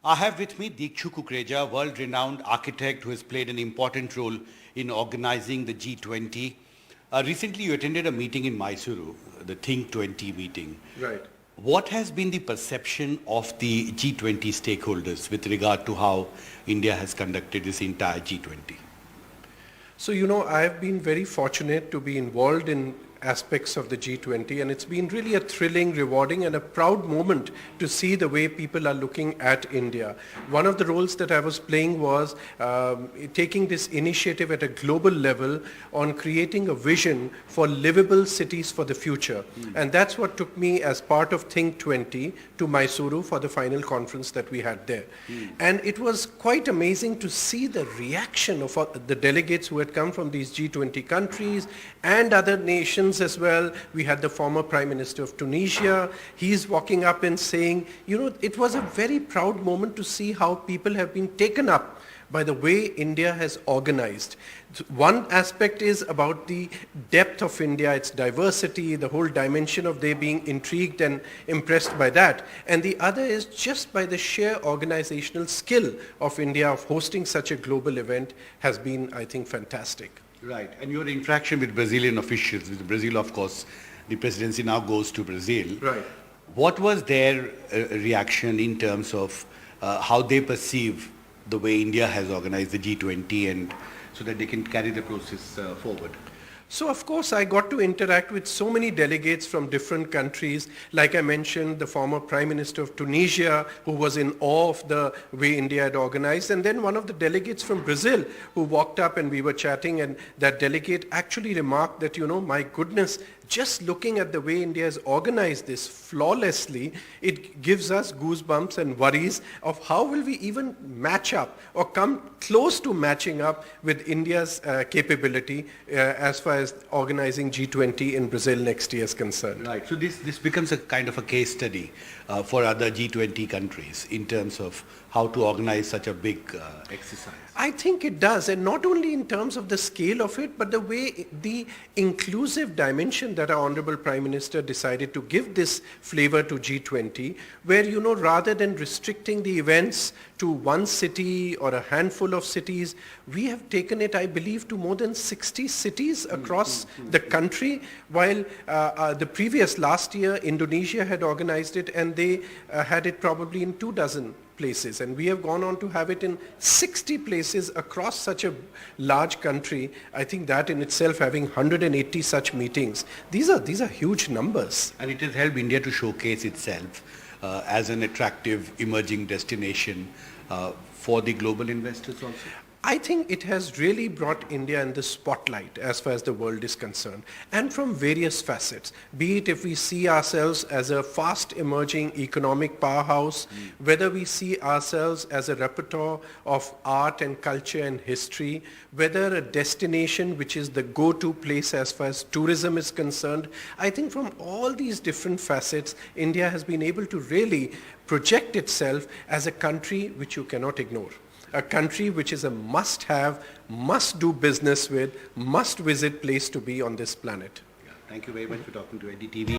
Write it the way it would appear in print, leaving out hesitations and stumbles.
I have with me Dikshu Kukreja, world-renowned architect who has played an important role in organizing the G20. Recently you attended a meeting in Mysuru, the Think 20 meeting. Right. What has been the perception of the G20 stakeholders with regard to how India has conducted this entire G20? So, I have been very fortunate to be involved in aspects of the G20, and it's been really a thrilling, rewarding and a proud moment to see the way people are looking at India. One of the roles that I was playing was taking this initiative at a global level on creating a vision for livable cities for the future. And that's what took me as part of Think 20 to Mysuru for the final conference that we had there. And it was quite amazing to see the reaction of the delegates who had come from these G20 countries and other nations as well. We had the former Prime Minister of Tunisia. He's walking up and saying, it was a very proud moment to see how people have been taken up by the way India has organized. One aspect is about the depth of India, its diversity, the whole dimension of they being intrigued and impressed by that. And the other is just by the sheer organizational skill of India of hosting such a global event has been, I think, fantastic. Right. And your interaction with Brazilian officials, with Brazil, of course, the presidency now goes to Brazil. Right. What was their reaction in terms of how they perceive the way India has organized the G20 and so that they can carry the process forward? So of course I got to interact with so many delegates from different countries. Like I mentioned, the former Prime Minister of Tunisia who was in awe of the way India had organized, and then one of the delegates from Brazil who walked up and we were chatting, and that delegate actually remarked that, my goodness, just looking at the way India has organized this flawlessly, it gives us goosebumps and worries of how will we even match up or come close to matching up with India's capability as far as organizing G20 in Brazil next year is concerned. Right. So this becomes a kind of a case study for other G20 countries in terms of how to organize such a big exercise. I think it does, and not only in terms of the scale of it, but the way the inclusive dimension that our Honorable Prime Minister decided to give this flavor to G20, where, rather than restricting the events to one city or a handful of cities, we have taken it, I believe, to more than 60 cities across the country, while the previous last year, Indonesia had organized it, and they had it probably in 24 places, and we have gone on to have it in 60 places across such a large country. I think that in itself, having 180 such meetings, these are huge numbers. And it has helped India to showcase itself as an attractive emerging destination for the global investors also. I think it has really brought India in the spotlight as far as the world is concerned, and from various facets, be it if we see ourselves as a fast emerging economic powerhouse, whether we see ourselves as a repertoire of art and culture and history, whether a destination which is the go-to place as far as tourism is concerned. I think from all these different facets, India has been able to really project itself as a country which you cannot ignore. A country which is a must-have, must-do business with, must-visit place to be on this planet. Yeah. Thank you very much for talking to NDTV.